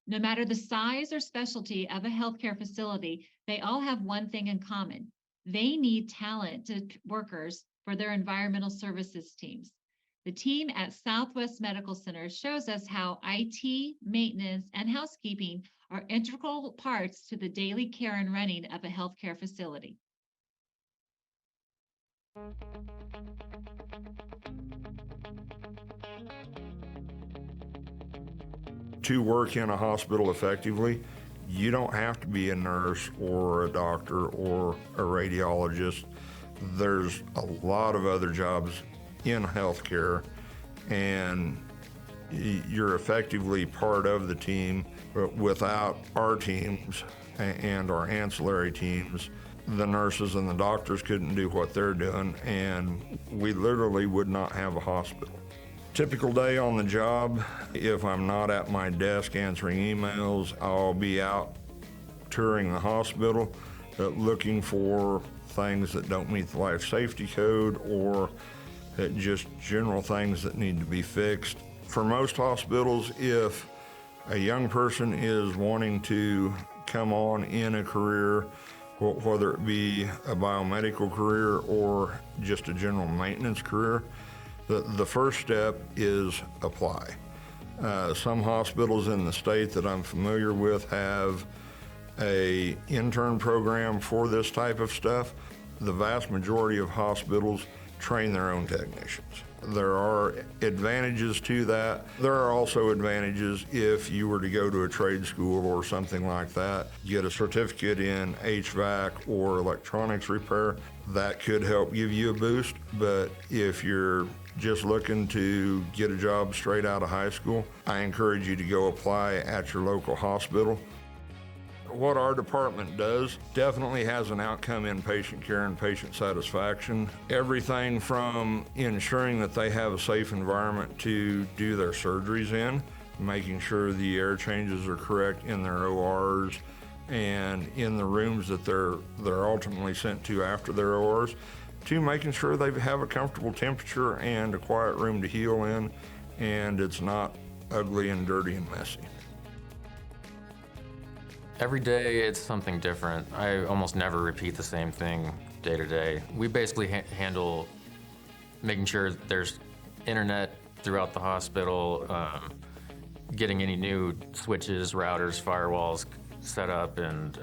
No matter the size or specialty of a healthcare facility, they all have one thing in common. They need talented workers for their environmental services teams. The team at Southwest Medical Center shows us how IT, maintenance, and housekeeping are integral parts to the daily care and running of a healthcare facility. To work in a hospital effectively, you don't have to be a nurse or a doctor or a radiologist. There's a lot of other jobs in healthcare, and you're effectively part of the team. But without our teams and our ancillary teams, the nurses and the doctors couldn't do what they're doing, and we literally would not have a hospital. Typical day on the job, if I'm not at my desk answering emails, I'll be out touring the hospital, looking for things that don't meet the life safety code or just general things that need to be fixed. For most hospitals, if a young person is wanting to come on in a career, whether it be a biomedical career or just a general maintenance career, the first step is apply. Some hospitals in the state that I'm familiar with have an intern program for this type of stuff. The vast majority of hospitals train their own technicians. There are advantages to that. There are also advantages if you were to go to a trade school or something like that, get a certificate in HVAC or electronics repair. That could help give you a boost, but if you're just looking to get a job straight out of high school, I encourage you to go apply at your local hospital. What our department does definitely has an outcome in patient care and patient satisfaction. Everything from ensuring that they have a safe environment to do their surgeries in, making sure the air changes are correct in their ORs and in the rooms that they're ultimately sent to after their ORs, to making sure they have a comfortable temperature and a quiet room to heal in, and it's not ugly and dirty and messy. Every day it's something different. I almost never repeat the same thing day to day. We basically handle making sure there's internet throughout the hospital, getting any new switches, routers, firewalls set up, and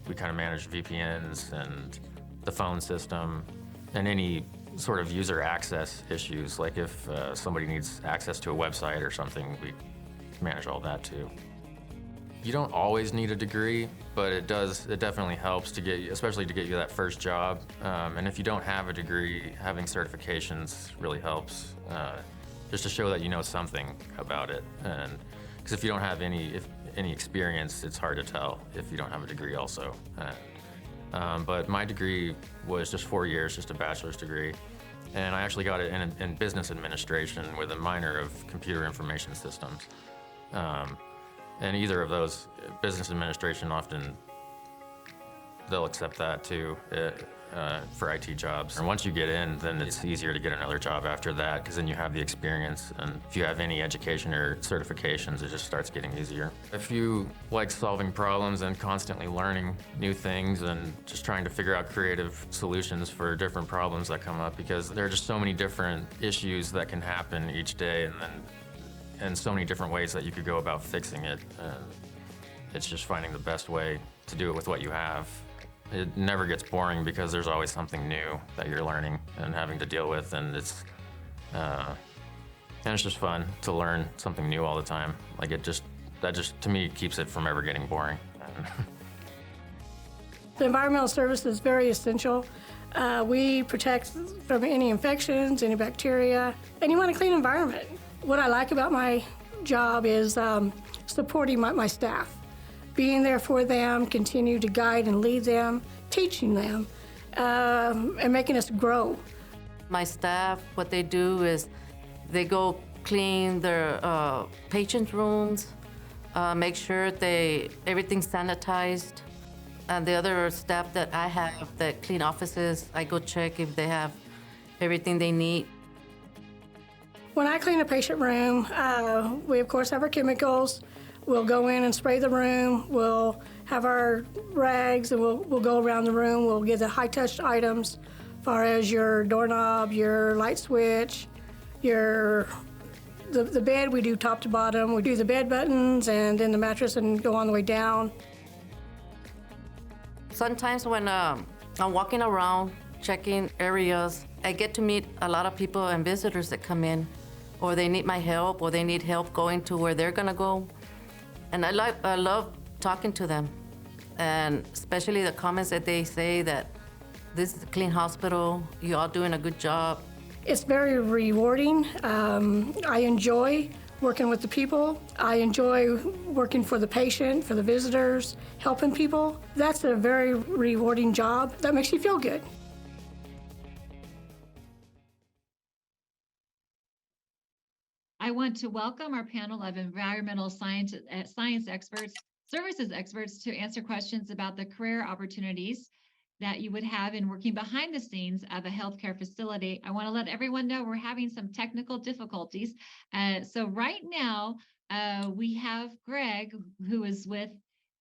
we kind of manage VPNs and the phone system, and any sort of user access issues, like if somebody needs access to a website or something, we manage all that too. You don't always need a degree, but it definitely helps to get you, especially to get you that first job. And if you don't have a degree, having certifications really helps, just to show that you know something about it. And because if you don't have any experience, it's hard to tell if you don't have a degree also. But my degree was just 4 years, just a bachelor's degree. And I actually got it in business administration with a minor of computer information systems. And either of those, business administration, often they'll accept that too for IT jobs. And once you get in, then it's easier to get another job after that, because then you have the experience. And if you have any education or certifications, it just starts getting easier. If you like solving problems and constantly learning new things and just trying to figure out creative solutions for different problems that come up, because there are just so many different issues that can happen each day, and so many different ways that you could go about fixing it. It's just finding the best way to do it with what you have. It never gets boring because there's always something new that you're learning and having to deal with, and it's just fun to learn something new all the time. Like that just to me keeps it from ever getting boring. The environmental service is very essential. We protect from any infections, any bacteria, and you want a clean environment. What I like about my job is supporting my staff, being there for them, continue to guide and lead them, teaching them, and making us grow. My staff, what they do is they go clean their patient rooms, make sure everything's sanitized. And the other staff that I have that clean offices, I go check if they have everything they need. When I clean a patient room, we of course have our chemicals. We'll go in and spray the room. We'll have our rags and we'll go around the room. We'll get the high-touch items as far as your doorknob, your light switch, the bed. We do top to bottom. We do the bed buttons and then the mattress and go on the way down. Sometimes when I'm walking around checking areas, I get to meet a lot of people and visitors that come in, or they need my help, or they need help going to where they're gonna go. And I love talking to them, and especially the comments that they say that this is a clean hospital, you all doing a good job. It's very rewarding. I enjoy working with the people. I enjoy working for the patient, for the visitors, helping people. That's a very rewarding job that makes you feel good. I want to welcome our panel of environmental science experts, services experts, to answer questions about the career opportunities that you would have in working behind the scenes of a healthcare facility. I want to let everyone know we're having some technical difficulties. So right now, we have Greg, who is with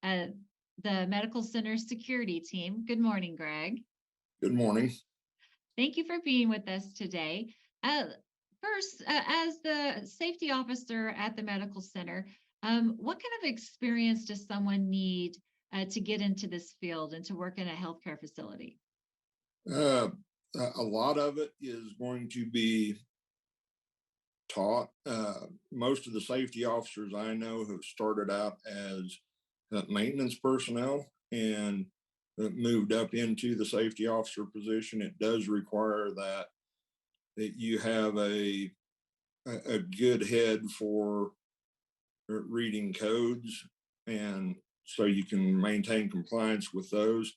the Medical Center security team. Good morning, Greg. Good morning. Thank you for being with us today. First, as the safety officer at the medical center, what kind of experience does someone need to get into this field and to work in a healthcare facility? A lot of it is going to be taught. Most of the safety officers I know have started out as maintenance personnel and moved up into the safety officer position. It does require that you have a good head for reading codes, and so you can maintain compliance with those.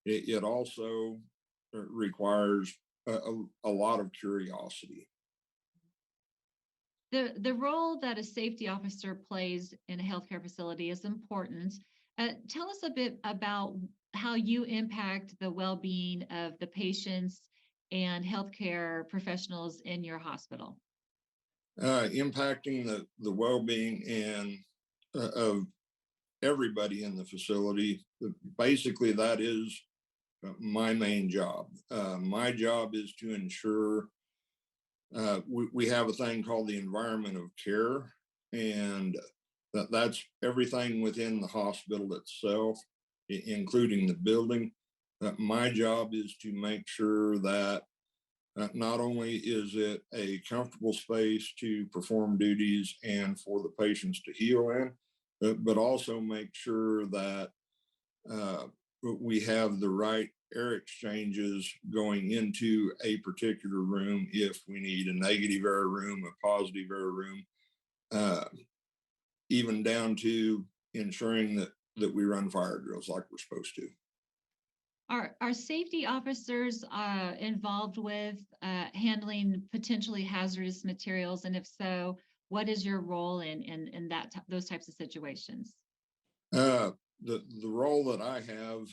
It also requires a lot of curiosity. The role that a safety officer plays in a healthcare facility is important. Tell us a bit about how you impact the well-being of the patients and healthcare professionals in your hospital. Impacting the well-being and of everybody in the facility. Basically, that is my main job. My job is to ensure we have a thing called the environment of care, and that's everything within the hospital itself, including the building. My job is to make sure that not only is it a comfortable space to perform duties and for the patients to heal in, but also make sure that we have the right air exchanges going into a particular room if we need a negative air room, a positive air room, even down to ensuring that we run fire drills like we're supposed to. Are safety officers involved with handling potentially hazardous materials? And if so, what is your role in those types of situations? The role that I have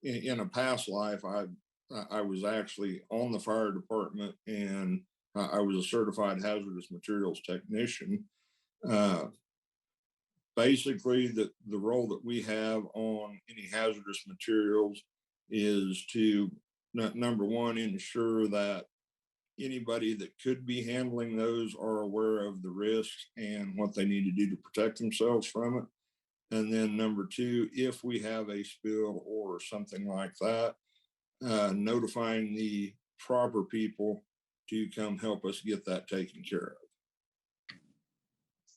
in a past life, I was actually on the fire department, and I was a certified hazardous materials technician. Basically, the role that we have on any hazardous materials is to, number one, ensure that anybody that could be handling those are aware of the risks and what they need to do to protect themselves from it. And then number two, if we have a spill or something like that, notifying the proper people to come help us get that taken care of.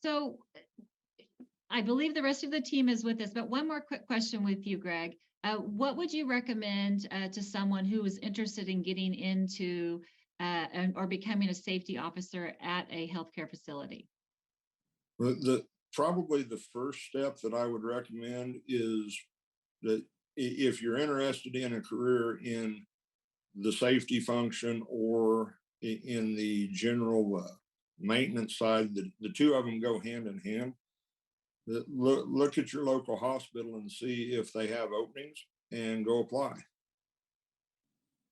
So I believe the rest of the team is with us, but one more quick question with you, Greg. What would you recommend to someone who is interested in getting into or becoming a safety officer at a healthcare facility? Probably the first step that I would recommend is that if you're interested in a career in the safety function or in the general maintenance side, the two of them go hand in hand. Look at your local hospital and see if they have openings and go apply.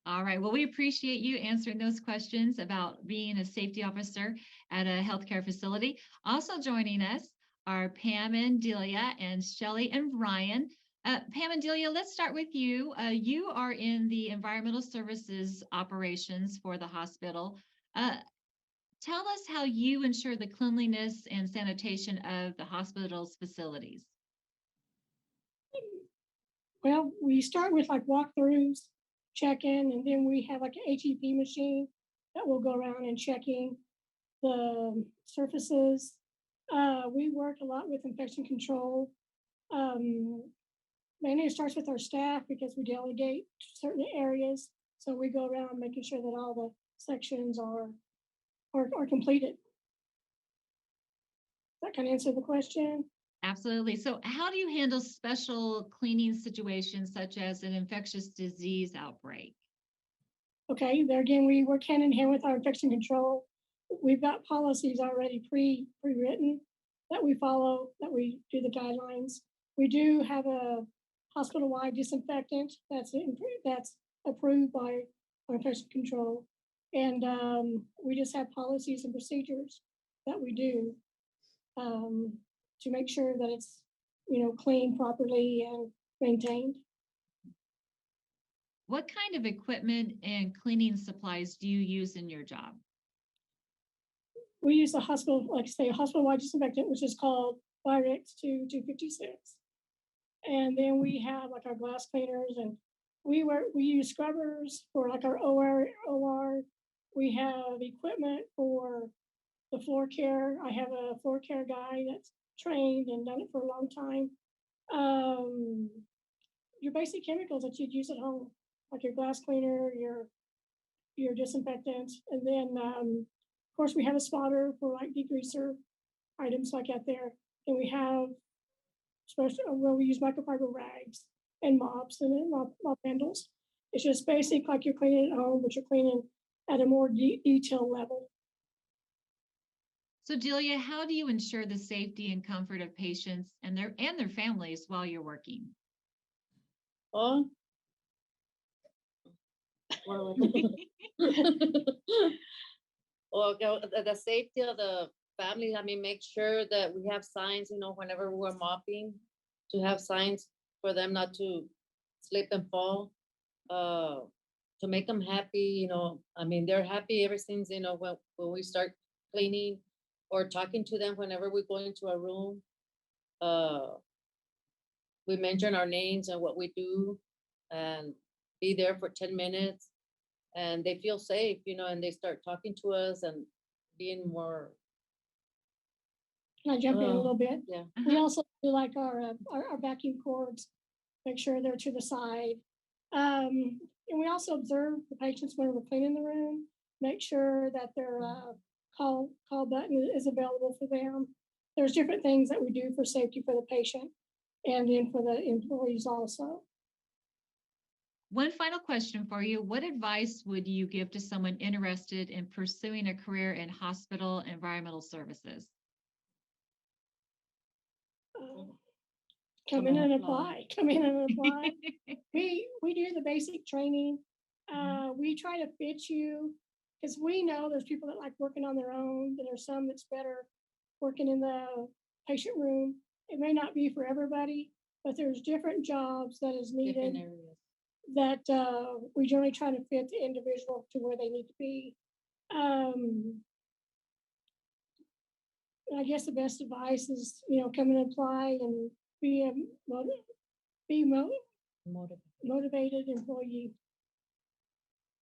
All right. Well, we appreciate you answering those questions about being a safety officer at a healthcare facility. Also joining us are Pam and Delia and Shelly and Ryan. Pam and Delia, let's start with you. You are in the environmental services operations for the hospital. Tell us how you ensure the cleanliness and sanitation of the hospital's facilities. Well, we start with like walkthroughs, check-in, and then we have like an HEP machine that will go around and checking the surfaces. We work a lot with infection control. Mainly it starts with our staff because we delegate to certain areas. So we go around making sure that all the sections are completed. That kind of answer the question. Absolutely. So, how do you handle special cleaning situations such as an infectious disease outbreak? Okay, there again, we work hand in hand with our infection control. We've got policies already pre-written that we follow, that we do the guidelines. We do have a hospital-wide disinfectant that's approved by our infection control. And we just have policies and procedures that we do to make sure that it's, cleaned properly and maintained. What kind of equipment and cleaning supplies do you use in your job? We use a hospital-wide disinfectant, which is called Virex 256. And then we have like our glass cleaners, and we use scrubbers for like our OR. We have equipment for the floor care. I have a floor care guy that's trained and done it for a long time. Your basic chemicals that you'd use at home, like your glass cleaner, your disinfectant, and then of course we have a spotter for like degreaser items like out there, and we have special where we use microfiber rags and mops and then mop handles. It's just basic like you're cleaning at home, but you're cleaning at a more detailed level. So, Delia, how do you ensure the safety and comfort of patients and their families while you're working? Oh, or the safety of the family. I mean, make sure that we have signs, whenever we're mopping, to have signs for them not to slip and fall, to make them happy. I mean, they're happy ever since, when we start cleaning or talking to them whenever we go into a room. We mention our names and what we do and be there for 10 minutes. And they feel safe, and they start talking to us and being more. Can I jump in a little bit? Yeah. We also do like our vacuum cords, make sure they're to the side. And we also observe the patients when we're cleaning the room, make sure that their call button is available for them. There's different things that we do for safety for the patient and then for the employees also. One final question for you. What advice would you give to someone interested in pursuing a career in hospital environmental services? Come in and apply. We do the basic training. We try to fit you because we know there's people that like working on their own, and there's some that's better working in the patient room. It may not be for everybody, but there's different jobs that is needed. Different areas. That we generally try to fit the individual to where they need to be. I guess the best advice is, come and apply and be motivated employee.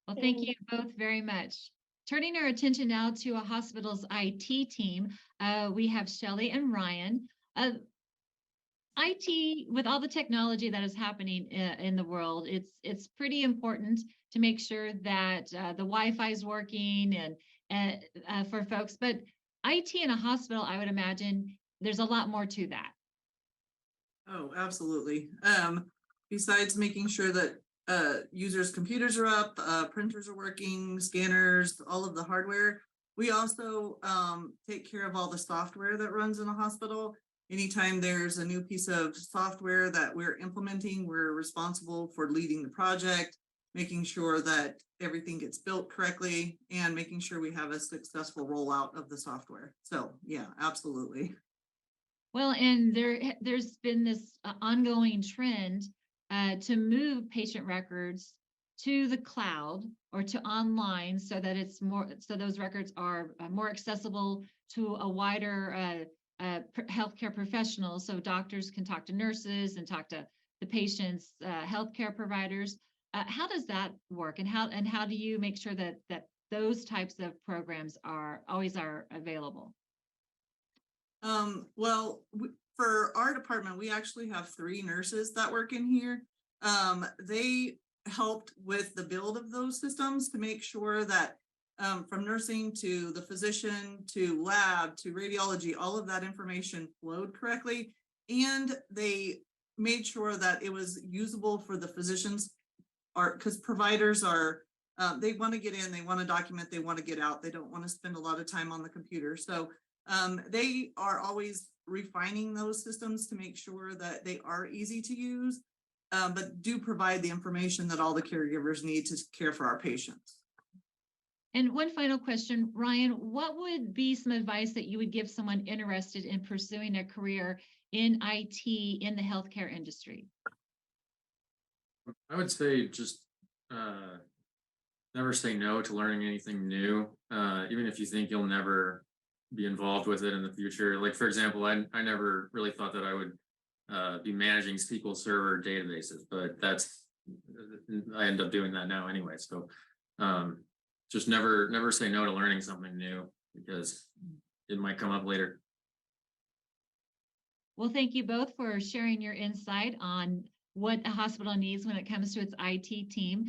Well, thank you both very much. Turning our attention now to a hospital's IT team, we have Shelly and Ryan. IT, with all the technology that is happening in the world, it's pretty important to make sure that the Wi-Fi is working and for folks. But IT in a hospital, I would imagine there's a lot more to that. Oh, absolutely. Besides making sure that users' computers are up, printers are working, scanners, all of the hardware, we also take care of all the software that runs in a hospital. Anytime there's a new piece of software that we're implementing, we're responsible for leading the project, making sure that everything gets built correctly, and making sure we have a successful rollout of the software. So yeah, absolutely. Well, and there's been this ongoing trend to move patient records to the cloud or to online so that it's more, so those records are more accessible to a wider healthcare professional. So doctors can talk to nurses and talk to the patient's healthcare providers. How does that work, and how do you make sure that those types of programs are always available? Well, for our department, we actually have 3 nurses that work in here. They helped with the build of those systems to make sure that from nursing to the physician to lab to radiology, all of that information flowed correctly. And they made sure that it was usable for the physicians, because providers are, they want to get in, they want to document, they want to get out, they don't want to spend a lot of time on the computer. So they are always refining those systems to make sure that they are easy to use, but do provide the information that all the caregivers need to care for our patients. And one final question, Ryan, what would be some advice that you would give someone interested in pursuing a career in IT in the healthcare industry? I would say just never say no to learning anything new, even if you think you'll never be involved with it in the future. Like, for example, I never really thought that I would be managing SQL Server databases, but I end up doing that now anyway. So just never say no to learning something new, because it might come up later. Well, thank you both for sharing your insight on what a hospital needs when it comes to its IT team.